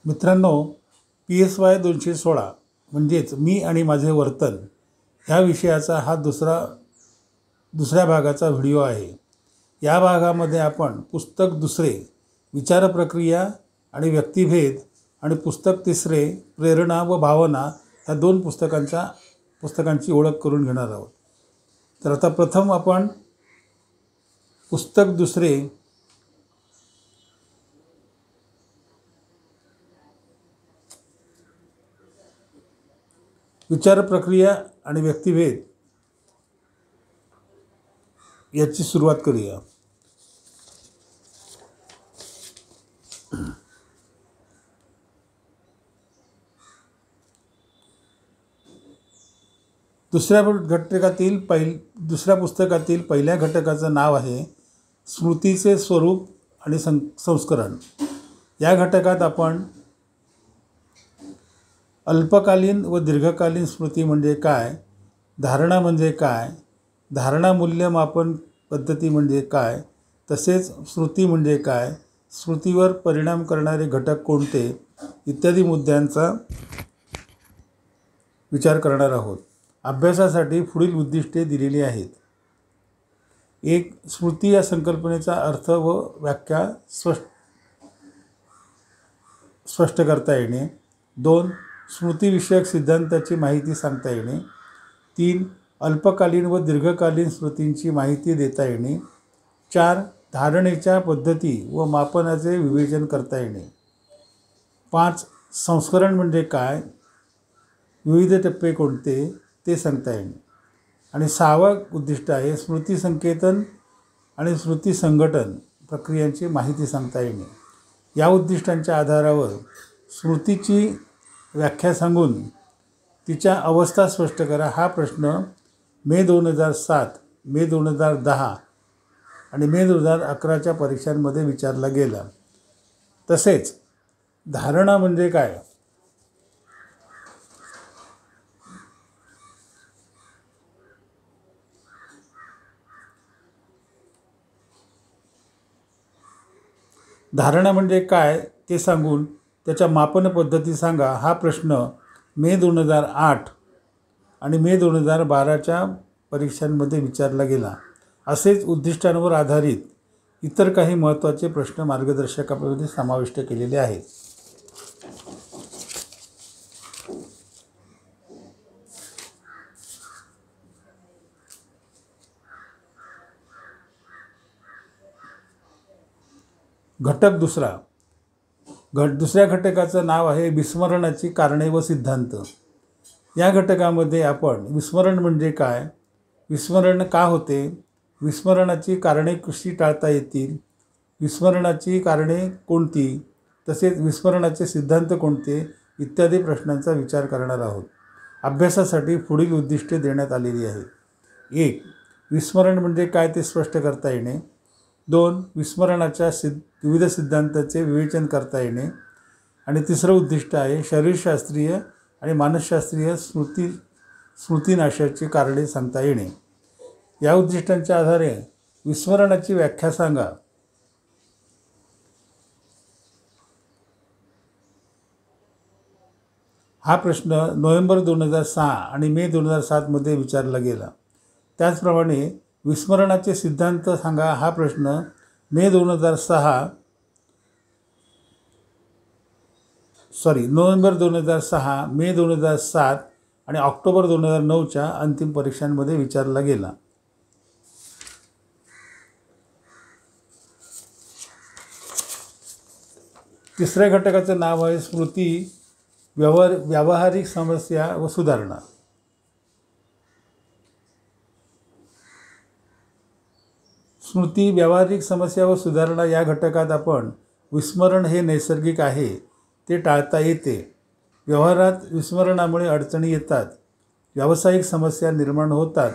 मित्रांनो, PSY 216 म्हणजेच मी आणि माझे वर्तन ह्या विषयाचा हा दुसऱ्या भागाचा व्हिडिओ आहे. या भागामध्ये आपण पुस्तक दुसरे विचारप्रक्रिया आणि व्यक्तिभेद आणि पुस्तक तिसरे प्रेरणा व भावना ह्या दोन पुस्तकांची ओळख करून घेणार आहोत. तर आता प्रथम आपण पुस्तक दुसरे विचारप्रक्रिया आणि व्यक्तिभेद याची सुरुवात करूया. दुसऱ्या पुस्तकातील पहिल्या घटकाचं नाव आहे स्मृतीचे स्वरूप आणि संस्करण. या घटकात आपण अल्पकालीन व दीर्घकालीन स्मृती म्हणजे काय, धारणा म्हणजे काय, धारणा मूल्यमापन पद्धती म्हणजे काय, तसेच स्मृती म्हणजे काय, स्मृतीवर परिणाम करणारे घटक कोणते इत्यादी मुद्द्यांचा विचार करणार आहोत. अभ्यासासाठी पुढील उद्दिष्टे दिलेली आहेत. 1. स्मृती या संकल्पनेचा अर्थ व व्याख्या स्पष्ट करता येणे. 2. स्मृतीविषयक सिद्धांताची माहिती सांगता येणे. 3. अल्पकालीन व दीर्घकालीन स्मृतींची माहिती देता येणे. 4. धारणेच्या पद्धती व मापनाचे विवेचन करता येणे. 5. संस्करण म्हणजे काय, विविध टप्पे कोणते ते सांगता येणे. आणि 6वं उद्दिष्ट आहे स्मृती संकेतन आणि स्मृती संघटन प्रक्रियांची माहिती सांगता येणे. या उद्दिष्टांच्या आधारावर स्मृतीची व्याख्या सांगून तिच्या अवस्था स्पष्ट करा हा प्रश्न मे 2007, मे 2010 आणि मे 2011च्या परीक्षांमध्ये विचारला गेला. तसेच धारणा म्हणजे काय, धारणा म्हणजे काय ते सांगून त्याच्या मापन पद्धती सांगा हा प्रश्न मे 2008 आणि मे 2012च्या परीक्षांमध्ये विचारला गेला. असेच उद्दिष्टांवर आधारित इतर काही महत्त्वाचे प्रश्न मार्गदर्शकामध्ये समाविष्ट केलेले आहेत. घटक दुसऱ्या घटकाचं नाव आहे विस्मरणाची कारणे व सिद्धांत. या घटकामध्ये आपण विस्मरण म्हणजे काय, विस्मरण का होते, विस्मरणाची कारणे कशी टाळता येतील, विस्मरणाची कारणे कोणती, तसेच विस्मरणाचे सिद्धांत कोणते इत्यादी प्रश्नांचा विचार करणार आहोत. अभ्यासासाठी पुढील उद्दिष्टे देण्यात आलेली आहेत. 1. विस्मरण म्हणजे काय ते स्पष्ट करता येणे. 2. विस्मरणाच्या विविध सिद्धांताचे विवेचन करता येणे. आणि 3रं उद्दिष्ट आहे शरीरशास्त्रीय आणि मानसशास्त्रीय स्मृतीनाशाची कारणे सांगता येणे. या उद्दिष्टांच्या आधारे विस्मरणाची व्याख्या सांगा. हा प्रश्न नोव्हेंबर 2006 आणि मे 2007मध्ये विचारला गेला. त्याचप्रमाणे विस्मरणाचे सिद्धांत सांगा हा प्रश्न नोव्हेंबर 2006, मे 2007 आणि ऑक्टोबर 2009च्या अंतिम परीक्षांमध्ये विचारला गेला. तिसऱ्या घटकाचं नाव आहे स्मृती व्यावहारिक समस्या व सुधारणा. स्मृती व्यावहारिक समस्या व सुधारणा या घटकात आपण विस्मरण हे नैसर्गिक आहे, ते टाळता येते, व्यवहारात विस्मरणामुळे अडचणी येतात, व्यावसायिक समस्या निर्माण होतात,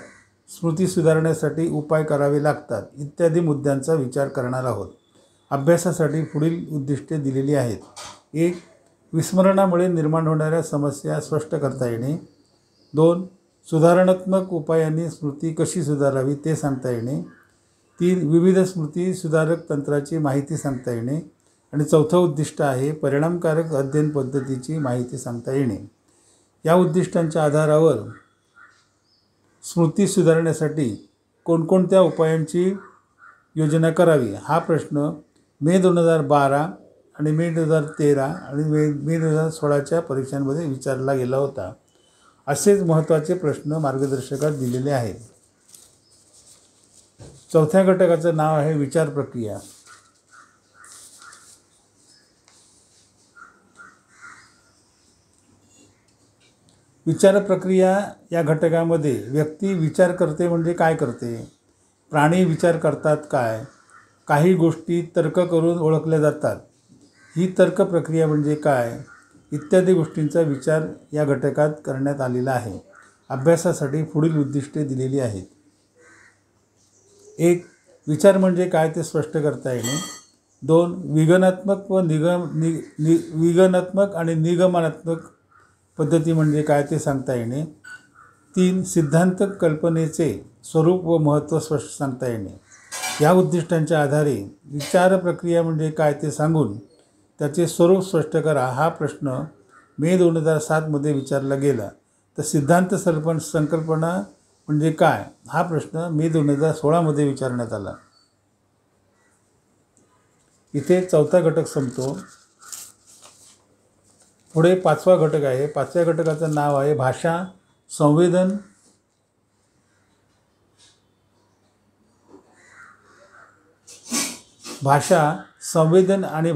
स्मृती सुधारण्यासाठी उपाय करावे लागतात इत्यादी मुद्द्यांचा विचार करणार आहोत. अभ्यासासाठी पुढील उद्दिष्टे दिलेली आहेत. 1. विस्मरणामुळे निर्माण होणाऱ्या समस्या स्पष्ट करता येणे. 2. सुधारणात्मक उपायांनी स्मृती कशी सुधारावी ते सांगता येणे. 3. विविध स्मृती सुधारक तंत्राची माहिती सांगता येणे. आणि चौथं उद्दिष्ट आहे परिणामकारक अध्ययन पद्धतीची माहिती सांगता येणे. या उद्दिष्टांच्या आधारावर स्मृती सुधारण्यासाठी कोणकोणत्या उपायांची योजना करावी हा प्रश्न मे 2012 आणि मे 2013 आणि मे 2016च्या परीक्षांमध्ये विचारला गेला होता. असेच महत्त्वाचे प्रश्न मार्गदर्शकात दिलेले आहेत. चौथ्या घटकाचं नाव आहे विचार प्रक्रिया. विचार प्रक्रिया या घटकामध्ये व्यक्ती विचार करते म्हणजे काय करते, प्राणी विचार करतात काय, काही गोष्टी तर्क करून ओळखल्या जातात, ही तर्क प्रक्रिया म्हणजे काय, इत्यादी गोष्टींचा विचार या घटकात करण्यात आलेला आहे. अभ्यासासाठी पुढील उद्दिष्टे दिलेली आहेत. 1. विचार म्हणजे काय ते स्पष्ट करता येणे. 2. विघटनात्मक व विघटनात्मक आणि निगमनात्मक पद्धती म्हणजे काय ते सांगता येणे. 3. सिद्धांत कल्पनेचे स्वरूप व महत्त्व स्पष्ट सांगता येणे. या उद्दिष्टांच्या आधारे विचार प्रक्रिया म्हणजे काय ते सांगून त्याचे स्वरूप स्पष्ट करा हा प्रश्न मे 2007मध्ये विचारला गेला. तर सिद्धांत संकल्पना म्हणजे काय हा प्रश्न मे 2016मध्ये विचारण्यात आला. इथे चौथा घटक संपतो. पुढे 5वा घटक आहे. 5व्या घटकाचं नाव आहे भाषा संवेदन आणि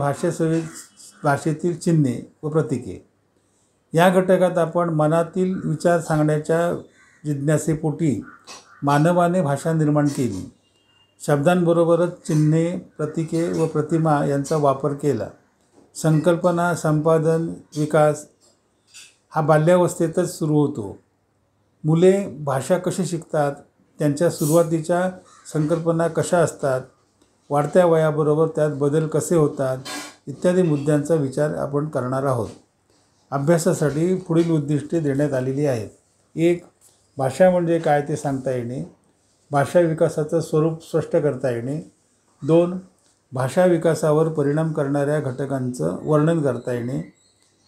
भाषेतील चिन्हे व प्रतीके. या घटकात आपण मनातील विचार सांगण्याच्या जिज्ञासेपोटी मानवाने भाषा निर्माण केली. शब्दांबरोबरच चिन्हे, प्रतीके व प्रतिमा यांचा वापर केला. संकल्पना, संपादन, विकास हा बाल्यावस्थेतच सुरू होतो. मुले भाषा कशी शिकतात, त्यांच्या सुरुवातीच्या संकल्पना कशा असतात, वाढत्या वयाबरोबर त्यात बदल कसे होतात इत्यादी मुद्द्यांचा विचार आपण करणार आहोत. अभ्यासासाठी पुढील उद्दिष्टे देण्यात आलेली आहेत. 1. भाषा म्हणजे काय ते सांगता येणे. भाषा विकासाचं स्वरूप स्पष्ट करता येणे. 2. भाषा विकासावर परिणाम करणाऱ्या घटकांचं वर्णन करता येणे.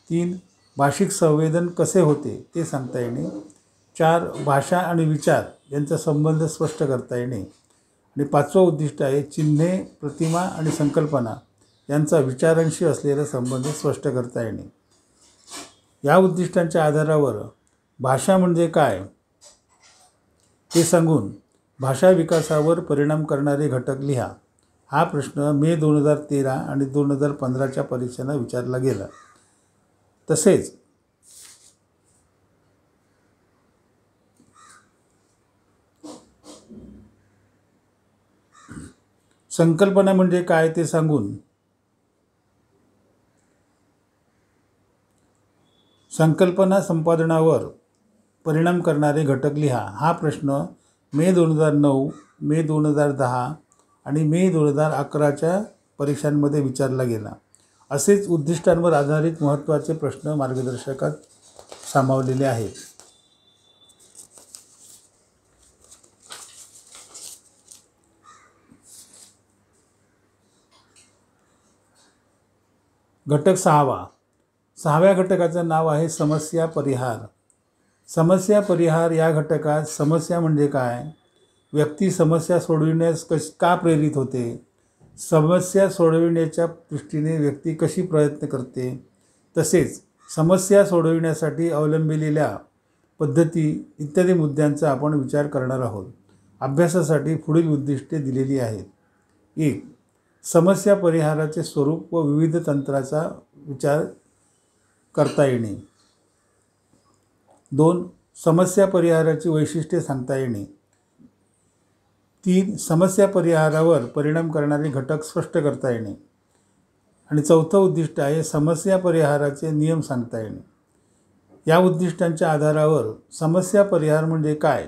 3. भाषिक संवेदन कसे होते ते सांगता येणे. 4. भाषा आणि विचार यांचा संबंध स्पष्ट करता येणे. आणि 5वं उद्दिष्ट आहे चिन्हे, प्रतिमा आणि संकल्पना यांचा विचारांशी असलेला संबंध स्पष्ट करता येणे. या उद्दिष्टांच्या आधारावर भाषा म्हणजे काय ते सांगून भाषा विकासावर परिणाम करणारे घटक लिहा हा प्रश्न मे 2013 आणि 2015च्या परीक्षांना विचारला गेला. तसेच संकल्पना म्हणजे काय ते सांगून संकल्पना संपादनावर परिणाम करणारे घटक लिहा हा प्रश्न मे 2009, मे 2010 आणि मे 2011च्या परीक्षांमध्ये विचारला गेला. असेच उद्दिष्टांवर आधारित महत्त्वाचे प्रश्न मार्गदर्शकात सामावलेले आहेत. घटक 6व्या घटकाचं नाव आहे समस्या परिहार. समस्या परिहार या घटकात समस्या म्हणजे काय, व्यक्ती समस्या सोडविण्यास का प्रेरित होते, समस्या सोडविण्याच्या दृष्टीने व्यक्ती कशी प्रयत्न करते, तसेच समस्या सोडविण्यासाठी अवलंबिलेल्या पद्धती इत्यादी मुद्द्यांचा आपण विचार करणार आहोत. अभ्यासासाठी पुढील उद्दिष्टे दिलेली आहेत. 1. समस्या परिहाराचे स्वरूप व विविध तंत्राचा विचार करता येणे. 2. समस्या परिहाराची वैशिष्ट्ये सांगता येणे. 3. समस्या परिहारावर परिणाम करणारे घटक स्पष्ट करता येणे. आणि 4थं उद्दिष्ट आहे समस्या परिहाराचे नियम सांगता येणे. या उद्दिष्टांच्या आधारावर समस्या परिहार म्हणजे काय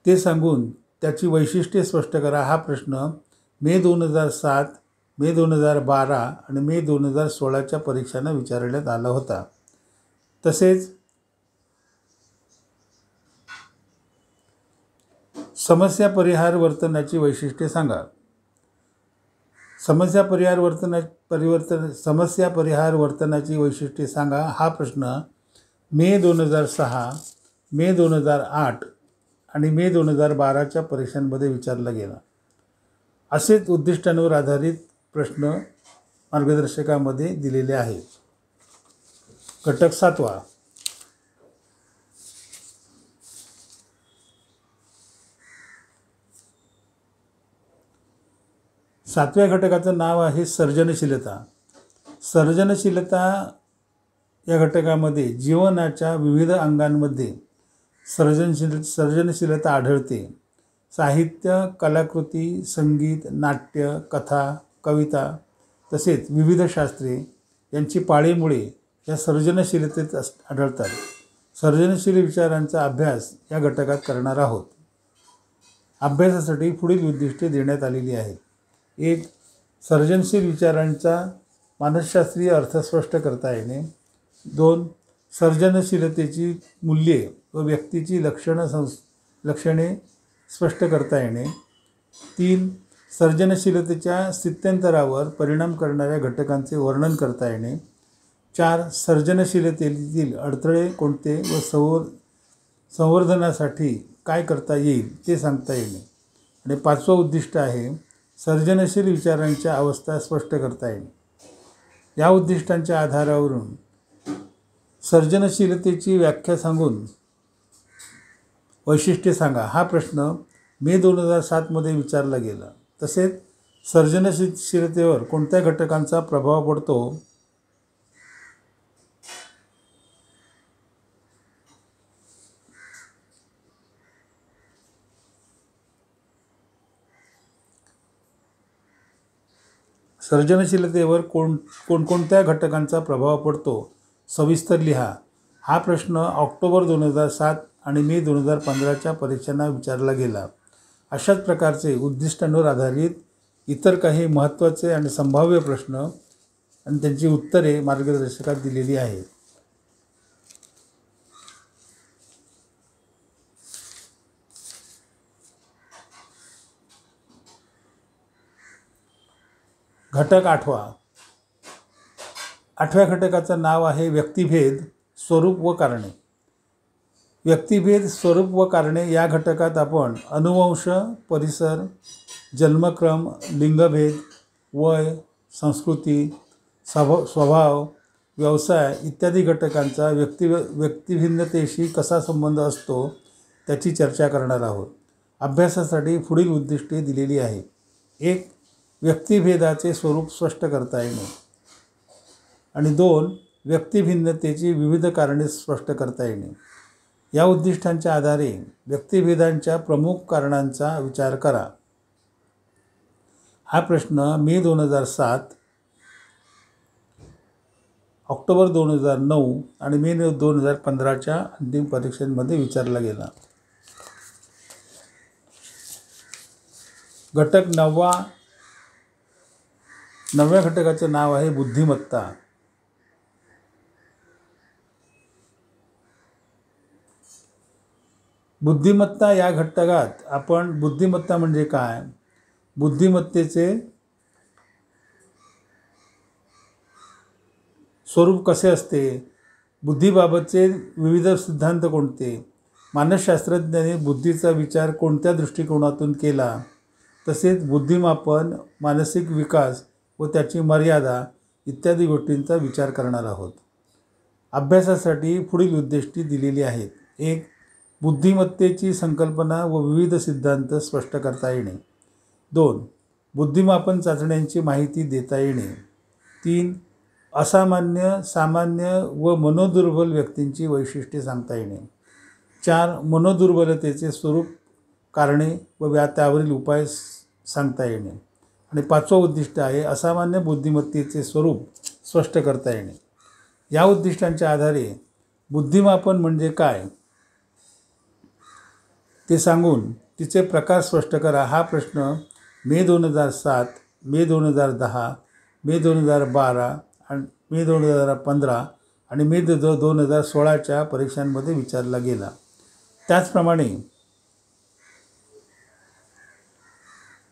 ते सांगून त्याची वैशिष्ट्ये स्पष्ट करा हा प्रश्न मे 2007, मे 2012 आणि मे 2016च्या परीक्षांना विचारण्यात आला होता. तसेच समस्या परिहार वर्तनाची वैशिष्ट्ये सांगा. समस्या परिहार वर्तनाची वैशिष्ट्ये सांगा हा प्रश्न मे 2006, मे 2008 आणि मे 2012च्या परीक्षांमध्ये विचारला गेला. असेच उद्दिष्टांवर आधारित प्रश्न मार्गदर्शकामध्ये दिलेले आहेत. घटक 7वा. सातव्या घटकाचं नाव आहे सर्जनशीलता. सर्जनशीलता या घटकामध्ये जीवनाच्या विविध अंगांमध्ये सर्जनशीलता आढळते. साहित्य, कलाकृती, संगीत, नाट्य, कथा, कविता तसेच विविध शास्त्रे यांची पाळीमुळे या सर्जनशीलतेत आढळतात. सर्जनशील विचारांचा अभ्यास या घटकात करणार आहोत. अभ्यासासाठी पुढील उद्दिष्टे देण्यात आलेली आहेत. 1. सर्जनशील विचारांचा मानसशास्त्रीय अर्थ स्पष्ट करता येणे. 2. सर्जनशीलतेची मूल्ये व व्यक्तीची लक्षणे स्पष्ट करता येणे. 3. सर्जनशीलतेच्या स्थित्यंतरावर परिणाम करणाऱ्या घटकांचे वर्णन करता येणे. 4. सर्जनशीलतेतील अडथळे कोणते व संवर्धनासाठी काय करता येईल ते सांगता येणे. आणि 5वं उद्दिष्ट आहे सर्जनशील विचारांच्या अवस्था स्पष्ट करता येणे. या उद्दिष्टांच्या आधारावरून सर्जनशीलतेची व्याख्या सांगून वैशिष्ट्ये सांगा हा प्रश्न मे 2007मध्ये विचारला गेला. तसेच सर्जनशीलतेवर कोणत्या घटकांचा प्रभाव पडतो सर्जनशीलतेवर कोणकोणत्या घटकांचा प्रभाव पडतो सविस्तर लिहा हा प्रश्न ऑक्टोबर 2007 आणि मे 2015च्या परीक्षांना विचारला गेला. अशाच प्रकारचे उद्दिष्टांवर आधारित इतर काही महत्त्वाचे आणि संभाव्य प्रश्न आणि त्यांची उत्तरे मार्गदर्शकात दिलेली आहेत. घटक 8वा. 8व्या घटकाचं नाव आहे व्यक्तिभेद, स्वरूप व कारणे. व्यक्तिभेद, स्वरूप व कारणे या घटकात आपण अनुवंश, परिसर, जन्मक्रम, लिंगभेद, वय, संस्कृती, स्वभाव, व्यवसाय इत्यादी घटकांचा व्यक्तिभिन्नतेशी कसा संबंध असतो त्याची चर्चा करणार आहोत. अभ्यासासाठी पुढील उद्दिष्टे दिलेली आहेत. 1. व्यक्तिभेदाचे स्वरूप स्पष्ट करता येणे. आणि 2. व्यक्तिभिन्नतेची विविध कारणे स्पष्ट करता येणे. या उद्दिष्टांच्या आधारे व्यक्तिभेदांच्या प्रमुख कारणांचा विचार करा. हा प्रश्न मे 2007, ऑक्टोबर 2009 आणि मे 2015च्या अंतिम परीक्षांमध्ये विचारला गेला. घटक 9वा. 9व्या घटकाचं नाव आहे बुद्धिमत्ता. बुद्धिमत्ता या घटकात आपण बुद्धिमत्ता म्हणजे काय, बुद्धिमत्तेचे स्वरूप कसे असते, बुद्धीबाबतचे विविध सिद्धांत कोणते, मानसशास्त्रज्ञांनी बुद्धीचा विचार कोणत्या दृष्टिकोनातून केला, तसेच बुद्धिमापन, मानसिक विकास व त्याची मर्यादा इत्यादी गोष्टींचा विचार करणार आहोत. अभ्यासासाठी पुढील उद्दिष्टे दिलेली आहेत. 1. बुद्धिमत्तेची संकल्पना व विविध सिद्धांत स्पष्ट करता येणे. 2. बुद्धिमापन चाचण्यांची माहिती देता येणे. 3. असामान्य, सामान्य व मनोदुर्बल व्यक्तींची वैशिष्ट्ये सांगता येणे. 4. मनोदुर्बलतेचे स्वरूप, कारणे व त्यावरील उपाय सांगता येणे. आणि 5वं उद्दिष्ट आहे असामान्य बुद्धिमत्तेचे स्वरूप स्पष्ट करता येणे. या उद्दिष्टांच्या आधारे बुद्धिमापन म्हणजे काय ते सांगून तिचे प्रकार स्पष्ट करा हा प्रश्न मे 2007, मे 2010, मे 2012 आणि मे 2015 आणि मे 2016च्या परीक्षांमध्ये विचारला गेला. त्याचप्रमाणे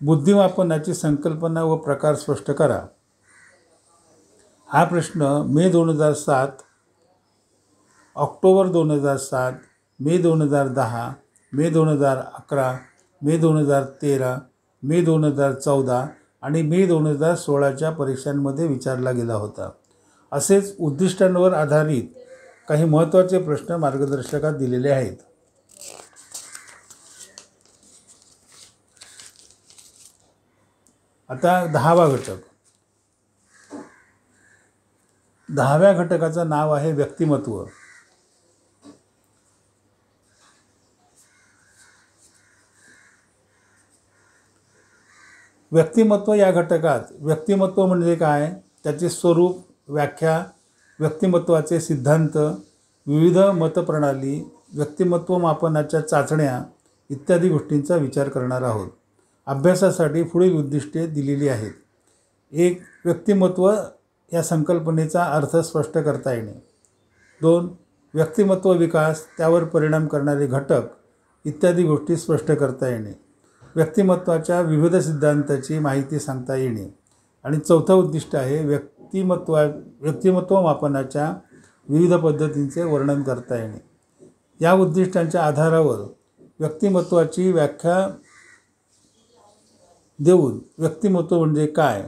बुद्धिमापनाची संकल्पना व प्रकार स्पष्ट करा. हा प्रश्न मे 2007, ऑक्टोबर 2007, मे 2010, मे 2011, मे 2013, मे 2014 आणि मे 2016च्या परीक्षांमध्ये विचारला गेला होता. असेच उद्दिष्टांवर आधारित काही महत्त्वाचे प्रश्न मार्गदर्शकात दिलेले आहेत. आता 10वा घटक. 10व्या घटकाचं नाव आहे व्यक्तिमत्व. व्यक्तिमत्व या घटकात व्यक्तिमत्व म्हणजे काय, त्याचे स्वरूप, व्याख्या, व्यक्तिमत्वाचे सिद्धांत, विविध मतप्रणाली, व्यक्तिमत्व मापनाच्या चाचण्या इत्यादी गोष्टींचा विचार करणार आहोत. अभ्यासासाठी पुढील उद्दिष्टे दिलेली आहेत. 1. व्यक्तिमत्व या संकल्पनेचा अर्थ स्पष्ट करता येणे. 2. व्यक्तिमत्व विकास, त्यावर परिणाम करणारे घटक इत्यादी गोष्टी स्पष्ट करता येणे. व्यक्तिमत्वाच्या विविध सिद्धांताची माहिती सांगता येणे. आणि 4थं उद्दिष्ट आहे व्यक्तिमत्व मापनाच्या विविध पद्धतींचे वर्णन करता येणे. या उद्दिष्टांच्या आधारावर व्यक्तिमत्वाची व्याख्या देऊन व्यक्तिमत्व म्हणजे काय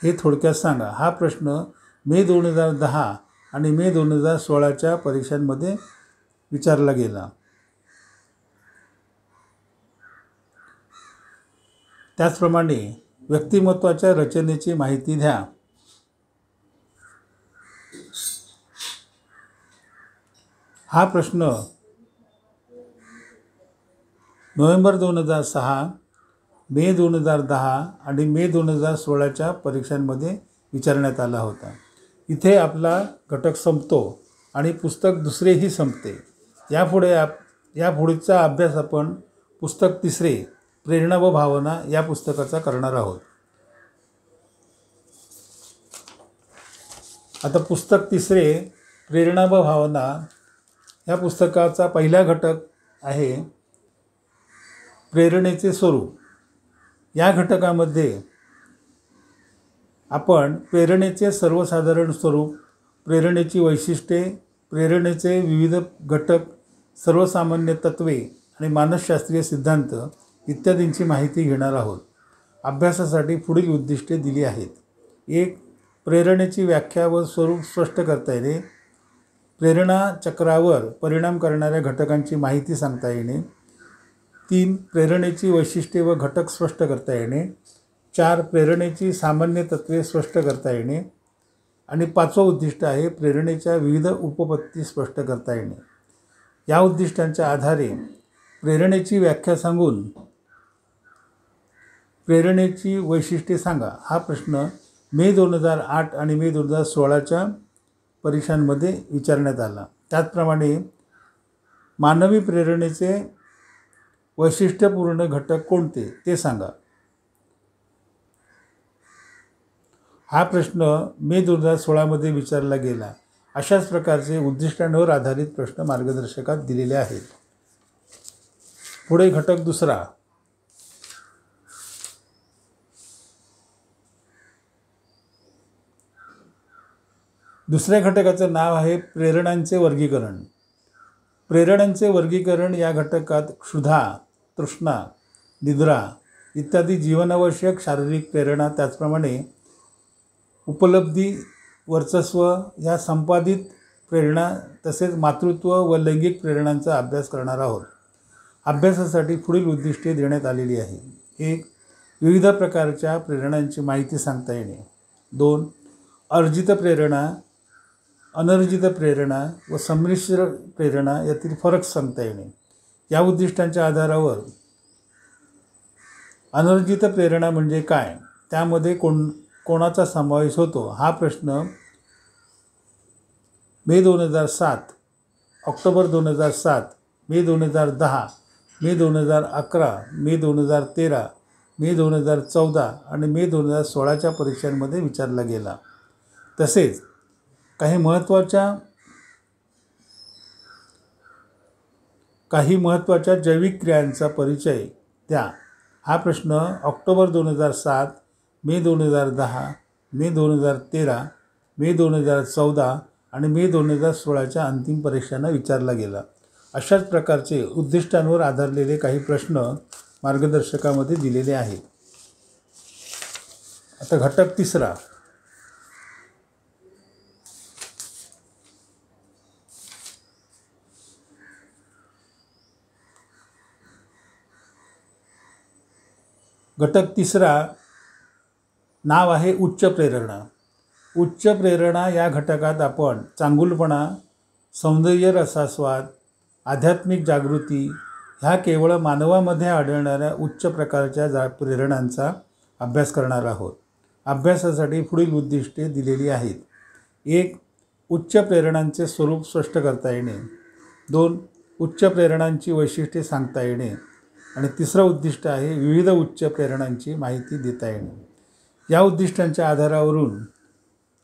हे थोडक्यात सांगा. हा प्रश्न मे 2010 आणि मे 2016च्या परीक्षांमध्ये विचारला गेला. त्याचप्रमाणे व्यक्तिमत्वाच्या रचनेची माहिती द्या. हा प्रश्न नोव्हेंबर 2006, मे 2010 आणि मे 2016च्या परीक्षांमध्ये विचारण्यात आला होता. इथे आपला घटक संपतो आणि पुस्तक दुसरेही संपते. यापुढचा अभ्यास आपण पुस्तक 3 प्रेरणा व भावना या पुस्तकाचा करणार आहोत. आता पुस्तक 3 प्रेरणा व भावना या पुस्तकाचा पहिला घटक आहे प्रेरणेचे स्वरूप. या घटकामध्ये आपण प्रेरणेचे सर्वसाधारण स्वरूप, प्रेरणेची वैशिष्ट्ये, प्रेरणेचे विविध घटक, सर्वसामान्य तत्त्वे आणि मानसशास्त्रीय सिद्धांत इत्यादींची माहिती घेणार आहोत. अभ्यासासाठी पुढील उद्दिष्टे दिली आहेत. 1. प्रेरणेची व्याख्या व स्वरूप स्पष्ट करता येणे. प्रेरणा चक्रावर परिणाम करणाऱ्या घटकांची माहिती सांगता येणे. 3. प्रेरणेची वैशिष्ट्ये व घटक स्पष्ट करता येणे. 4. प्रेरणेची सामान्य तत्त्वे स्पष्ट करता येणे. आणि 5वं उद्दिष्ट आहे प्रेरणेच्या विविध उपपत्ती स्पष्ट करता येणे. या उद्दिष्टांच्या आधारे प्रेरणेची व्याख्या सांगून प्रेरणेची वैशिष्ट्ये सांगा. हा प्रश्न मे 2008 आणि मे 2016च्या परीक्षांमध्ये विचारण्यात आला. त्याचप्रमाणे मानवी प्रेरणेचे वैशिष्ट्यपूर्ण घटक कोणते ते सांगा. हा प्रश्न मे 2016मध्ये विचारला गेला. अशाच प्रकारचे उद्दिष्टांवर आधारित प्रश्न मार्गदर्शकात दिलेले आहेत. पुढे घटक 2. दुसऱ्या घटकाचं नाव आहे प्रेरणांचे वर्गीकरण. प्रेरणांचे वर्गीकरण या घटकात क्षुधा, तृष्णा, निद्रा इत्यादी जीवनावश्यक शारीरिक प्रेरणा, त्याचप्रमाणे उपलब्धी, वर्चस्व या संपादित प्रेरणा तसेच मातृत्व व लैंगिक प्रेरणांचा अभ्यास करणार आहोत. अभ्यासासाठी पुढील उद्दिष्टे देण्यात आलेली आहे. 1. विविध प्रकारच्या प्रेरणांची माहिती सांगता येणे. 2. अर्जित प्रेरणा, अनर्जित प्रेरणा व संमिश्र प्रेरणा यातील फरक सांगता येणे. या उद्दिष्टांच्या आधारावर अनर्जित प्रेरणा म्हणजे काय, त्यामध्ये कोणाचा समावेश होतो, हा प्रश्न मे 2007, ऑक्टोबर 2007, मे 2010, मे 2011, मे 2013, मे 2014 आणि मे 2016च्या परीक्षांमध्ये विचारला गेला. तसेच काही महत्त्वाच्या जैविक क्रियांचा परिचय द्या. हा प्रश्न ऑक्टोबर 2007, मे 2010, मे 2013, मे 2014 आणि मे 2016च्या अंतिम परीक्षांना विचारला गेला. अशाच प्रकारचे उद्दिष्टांवर आधारलेले काही प्रश्न मार्गदर्शकामध्ये दिलेले आहेत. आता घटक तिसरा. घटक तिसरा नाव आहे उच्च प्रेरणा. उच्च प्रेरणा या घटकात आपण चांगुलपणा, सौंदर्य रसास्वाद, आध्यात्मिक जागृती ह्या केवळ मानवामध्ये आढळणाऱ्या उच्च प्रकारच्या प्रेरणांचा अभ्यास करणार आहोत. अभ्यासासाठी पुढील उद्दिष्टे दिलेली आहेत. 1. उच्च प्रेरणांचे स्वरूप स्पष्ट करता येणे. 2. उच्च प्रेरणांची वैशिष्ट्ये सांगता येणे. आणि तिसरं उद्दिष्ट आहे विविध उच्च प्रेरणांची माहिती देता येणे. या उद्दिष्टांच्या आधारावरून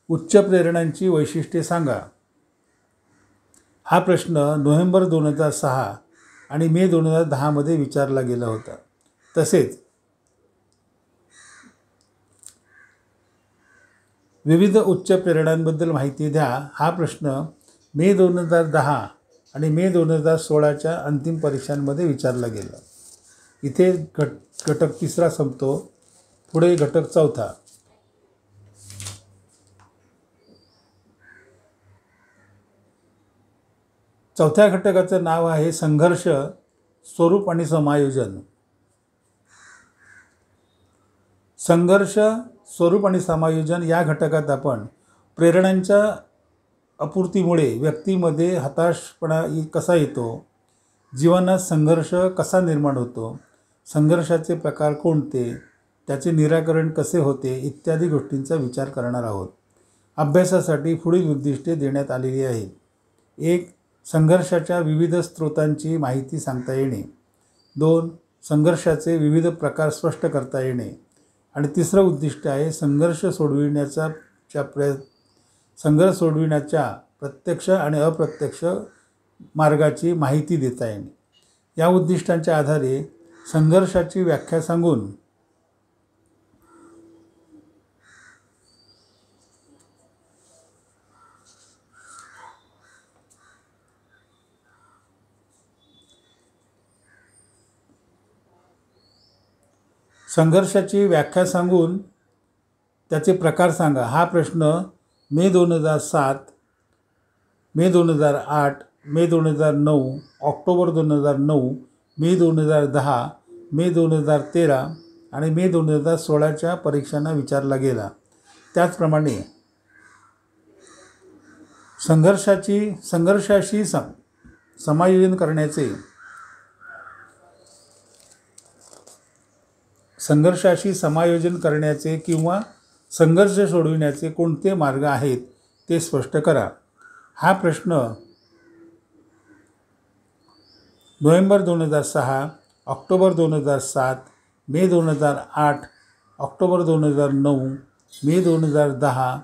उच्च प्रेरणांची वैशिष्ट्ये सांगा हा प्रश्न नोव्हेंबर 2006 आणि मे 2010 मध्ये विचारला गेला होता. तसेच विविध उच्च प्रेरणांबद्दल माहिती द्या हा प्रश्न मे 2010 आणि मे 2016च्या अंतिम परीक्षांमध्ये विचारला गेला. इथे घटक तिसरा संपतो. पुढे घटक चौथा. चौथ्या घटकाचं नाव आहे संघर्ष, स्वरूप आणि समायोजन. संघर्ष, स्वरूप आणि समायोजन या घटकात आपण प्रेरणांच्या अपूर्तीमुळे व्यक्तीमध्ये हताशपणा कसा येतो, जीवनात संघर्ष कसा निर्माण होतो, संघर्षाचे प्रकार कोणते, त्याचे निराकरण कसे होते इत्यादी गोष्टींचा विचार करणार आहोत. अभ्यासासाठी पुढील उद्दिष्टे देण्यात आलेली आहेत. 1. संघर्षाच्या विविध स्रोतांची माहिती सांगता येणे. 2. संघर्षाचे विविध प्रकार स्पष्ट करता येणे. आणि तिसरं उद्दिष्ट आहे संघर्ष सोडविण्याच्या प्रत्यक्ष आणि अप्रत्यक्ष मार्गाची माहिती देता येणे. या उद्दिष्टांच्या आधारे संघर्षाची व्याख्या सांगून त्याचे प्रकार सांगा हा प्रश्न मे 2007, मे 2008, मे 2009, ऑक्टोबर 2009, मे 2010, मे 2013 आणि मे 2016च्या परीक्षांना विचारला गेला. त्याचप्रमाणे संघर्षाशी समायोजन करण्याचे किंवा संघर्ष सोडविण्याचे कोणते मार्ग आहेत ते स्पष्ट करा. हा प्रश्न नोव्हेंबर 2006, ऑक्टोबर 2007, मे 2008, ऑक्टोबर 2009, मे 2010,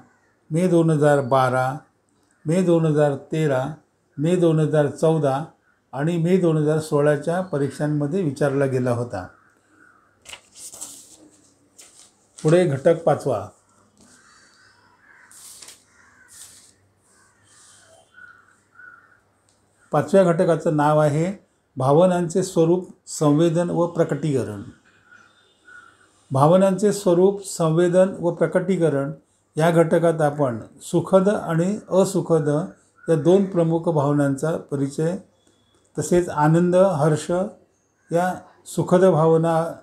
मे 2012, मे 2013, मे 2014 आणि मे 2016च्या परीक्षांमध्ये विचारला गेला होता. पुढे घटक पाचवा. पाचव्या घटकाचं नाव आहे भावनांचे स्वरूप, संवेदन व प्रकटीकरण. भावनांचे स्वरूप, संवेदन व प्रकटीकरण या घटकात आपण सुखद आणि असुखद या दोन प्रमुख भावनांचा परिचय, तसेच आनंद, हर्ष या सुखद भावना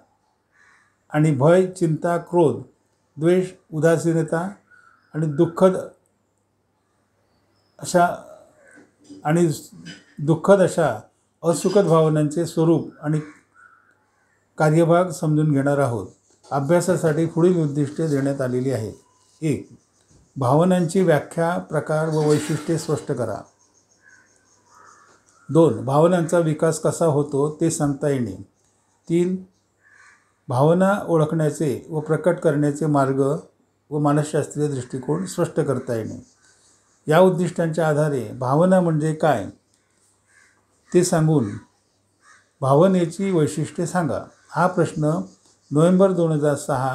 आणि भय, चिंता, क्रोध, द्वेष, उदासीनता आणि दुःखद अशा असुखद भावनांचे स्वरूप आणि कार्यभाग समजून घेणार आहोत. अभ्यासासाठी पुढील उद्दिष्टे देण्यात आलेली आहेत. 1. भावनांची व्याख्या, प्रकार व वैशिष्ट्ये स्पष्ट करा. 2. भावनांचा विकास कसा होतो ते सांगता येणे. 3. भावना ओळखण्याचे व प्रकट करण्याचे मार्ग व मानसशास्त्रीय दृष्टिकोन स्पष्ट करता येणे. या उद्दिष्टांच्या आधारे भावना म्हणजे काय ते सांगून भावनेची वैशिष्ट्ये सांगा. हा प्रश्न नोव्हेंबर 2006,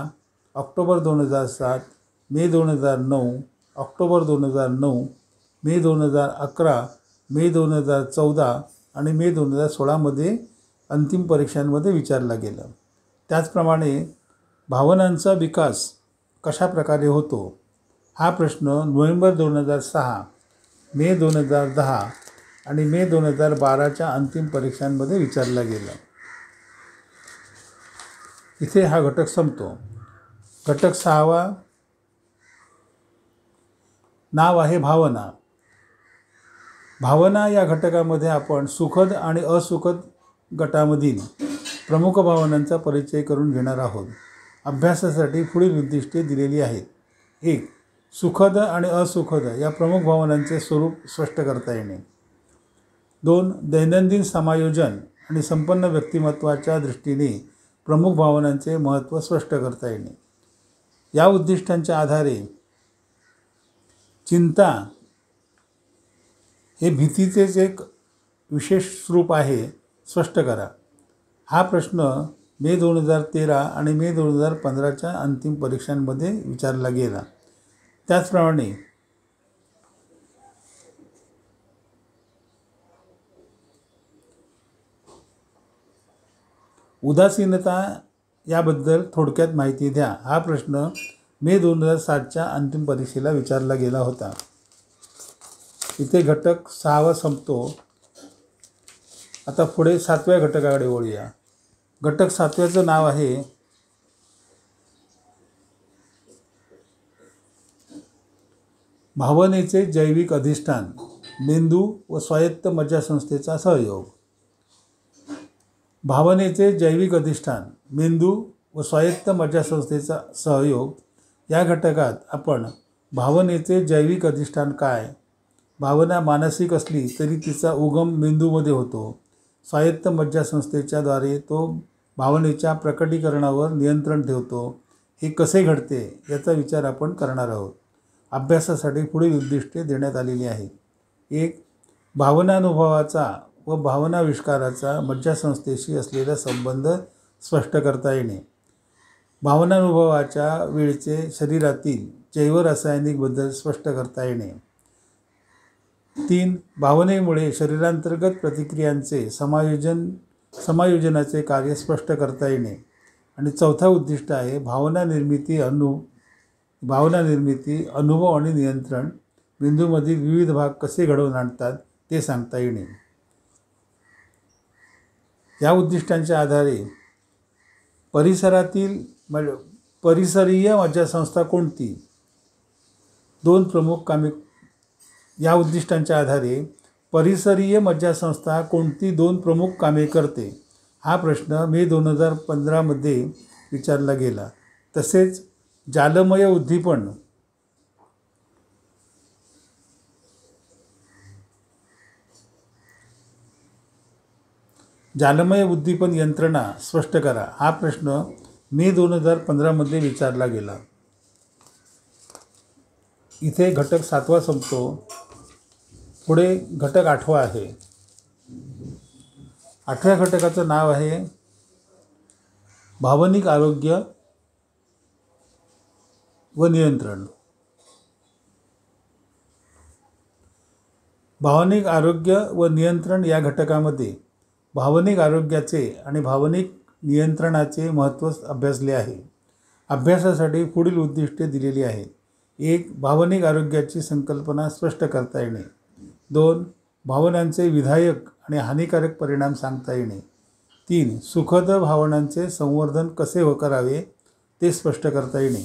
ऑक्टोबर 2007, मे 2009, ऑक्टोबर 2009, मे 2011, मे 2014 आणि मे 2016मध्ये अंतिम परीक्षांमध्ये विचारला गेला. त्याचप्रमाणे भावनांचा विकास कशा प्रकारे होतो हा प्रश्न नोव्हेंबर 2006, मे 2010 आणि मे 2012च्या अंतिम परीक्षांमध्ये विचारला गेला. इथे हा घटक संपतो. घटक 6वा नाव आहे भावना. भावना या घटकामध्ये आपण सुखद आणि असुखद गटामधील प्रमुख भावनांचा परिचय करून घेणार आहोत. अभ्यासासाठी पुढील उद्दिष्टे दिलेली आहेत. 1. सुखद आणि असुखद या प्रमुख भावनांचे स्वरूप स्पष्ट करता येणे. 2. दैनंदिन समायोजन आणि संपन्न व्यक्तिमत्वाच्या दृष्टीने प्रमुख भावनांचे महत्त्व स्पष्ट करता येणे. या उद्दिष्टांच्या आधारे चिंता हे भीतीचेच एक विशेष स्वरूप आहे स्पष्ट करा. हा प्रश्न मे 2013 आणि मे 2015च्या अंतिम परीक्षांमध्ये विचारला गेला. त्याचप्रमाणे उदासीनता याबद्दल थोडक्यात माहिती द्या. हा प्रश्न मे 2007च्या अंतिम परीक्षेला विचारला गेला होता. इथे घटक 6वा संपतो. आता पुढे 7व्या घटकाकडे वळूया. घटक 7व्याचं नाव आहे भावनेचे जैविक अधिष्ठान, मेंदू व स्वायत्त मज्जासंस्थेचा सहयोग. भावनेचे जैविक अधिष्ठान, मेंदू व स्वायत्त मज्जासंस्थेचा सहयोग या घटकात आपण भावनेचे जैविक अधिष्ठान काय, भावना मानसिक असली तरी तिचा उगम मेंदूमध्ये होतो, स्वायत्त मज्जासंस्थेच्या द्वारे तो भावनेच्या प्रकटीकरणावर नियंत्रण ठेवतो, हे कसे घडते याचा विचार आपण करणार आहोत. अभ्यासासाठी पुढील उद्दिष्टे देण्यात आलेली आहेत. 1. भावनानुभवाचा व भावनाविष्काराचा मज्जासंस्थेशी असलेला संबंध स्पष्ट करता येणे. भावनानुभवाच्या वेळचे शरीरातील जैवरासायनिक बदल स्पष्ट करता येणे. 3. भावनेमुळे शरीरांतर्गत प्रतिक्रियांचे समायोजनाचे कार्य स्पष्ट करता येणे. आणि 4था उद्दिष्ट आहे भावना निर्मिती, अनुभव आणि नियंत्रण मेंदूमधील विविध भाग कसे घडवून आणतात ते सांगता येणे. या उद्दिष्टांच्या आधारे परिसरीय मज्जासंस्था कोणती दोन प्रमुख कामे या उद्दिष्टांच्या आधारे परिसरीय मज्जासंस्था कोणती 2 प्रमुख कामे करते हा प्रश्न मे 2015मध्ये विचारला गेला. तसेच जालमय उद्दीपन यंत्रणा स्पष्ट करा हा प्रश्न मे 2015मध्ये विचारला गेला. इथे घटक 7वा संपतो. पुढे घटक 8वा आहे. 8व्या घटकाचं नाव आहे भावनिक आरोग्य व नियंत्रण. भावनिक आरोग्य व नियंत्रण या घटकामध्ये भावनिक आरोग्याचे आणि भावनिक नियंत्रणाचे महत्त्व अभ्यासले आहे. अभ्यासासाठी पुढील उद्दिष्टे दिलेली आहेत. 1. भावनिक आरोग्याची संकल्पना स्पष्ट करता येणे. 2. भावनांचे विधायक आणि हानिकारक परिणाम सांगता येणे. 3. सुखद भावनांचे संवर्धन कसे करावे ते स्पष्ट करता येणे.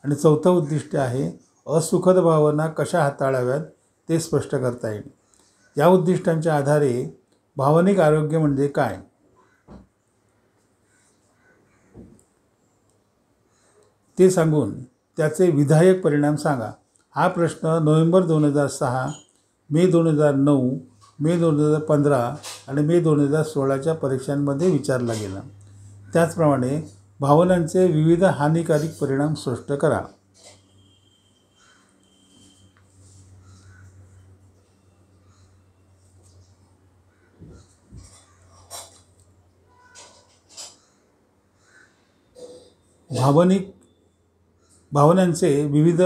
आणि 4थं उद्दिष्ट आहे असुखद भावना कशा हाताळाव्यात ते स्पष्ट करता येणे. या उद्दिष्टांच्या आधारे भावनिक आरोग्य म्हणजे काय ते सांगून त्याचे विधायक परिणाम सांगा हा प्रश्न नोव्हेंबर 2006, मे 2009, मे 2015 आणि मे 2016च्या परीक्षांमध्ये विचारला गेला. त्याचप्रमाणे भावनांचे विविध हानिकारक परिणाम स्पष्ट करा. भावनांचे विविध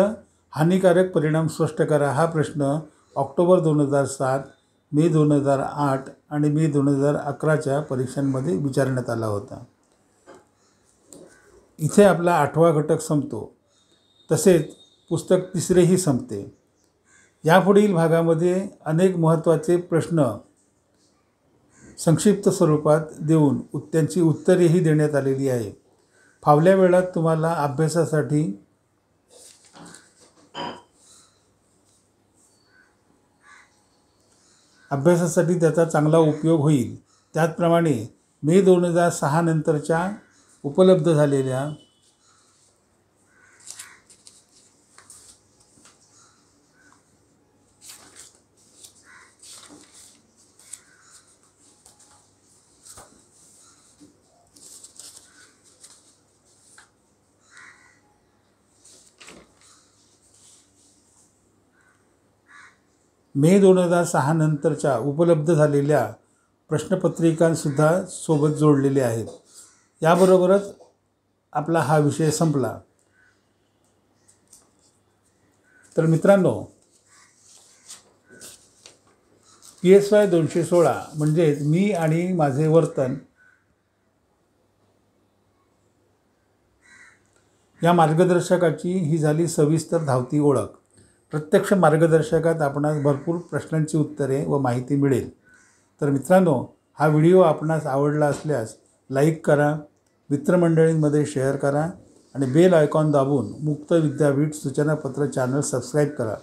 हानिकारक परिणाम स्पष्ट करा हा प्रश्न ऑक्टोबर 2007, मे 2008 आणि मे 2011च्या परीक्षांमध्ये विचारण्यात आला होता. इथे आपला 8वा घटक संपतो. तसेच पुस्तक तिसरेही संपते. यापुढील भागामध्ये अनेक महत्त्वाचे प्रश्न संक्षिप्त स्वरूपात देऊन त्यांची उत्तरेही देण्यात आलेली आहे. फावल्या वेळात तुम्हाला अभ्यासासाठी त्याचा चांगला उपयोग होईल. त्याचप्रमाणे मे 2006 नंतरच्या उपलब्ध झालेल्या नंतरच्या उपलब्ध झालेल्या प्रश्नपत्रिकांसुद्धा सोबत जोडलेले आहेत. याबरोबरच आपला हा विषय संपला. तर मित्रांनो, PSY 216 म्हणजेच मी आणि माझे वर्तन या मार्गदर्शकाची ही झाली सविस्तर धावती ओळख. प्रत्यक्ष मार्गदर्शकात आपणास भरपूर प्रश्नांची उत्तरे व माहिती मिळेल. तर मित्रांनो, हा व्हिडिओ आपणास आवडला असल्यास लाईक करा, मित्रमंडळींमध्ये शेअर करा आणि बेल आयकॉन दाबून मुक्त विद्यापीठ सूचनापत्र चॅनल सबस्क्राईब करा.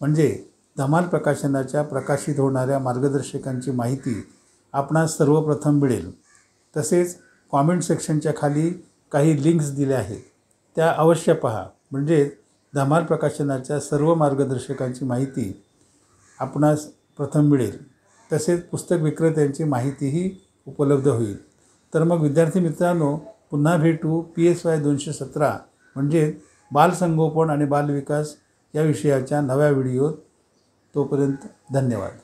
म्हणजे धमाल प्रकाशनाच्या प्रकाशित होणाऱ्या मार्गदर्शकांची माहिती आपणास सर्वप्रथम मिळेल. तसेच कॉमेंट सेक्शनच्या खाली काही लिंक्स दिल्या आहेत, त्या अवश्य पहा. म्हणजे धमाल प्रकाशनाच्या सर्व मार्गदर्शकांची माहिती आपणास प्रथम मिळेल. तसेच पुस्तक विक्रेत्यांची माहितीही उपलब्ध होईल. तर मग विद्यार्थी मित्रांनो, पुन्हा भेटू PSY 217 म्हणजे बालसंगोपन आणि बालविकास या विषयाच्या नव्या व्हिडिओत. तोपर्यंत धन्यवाद.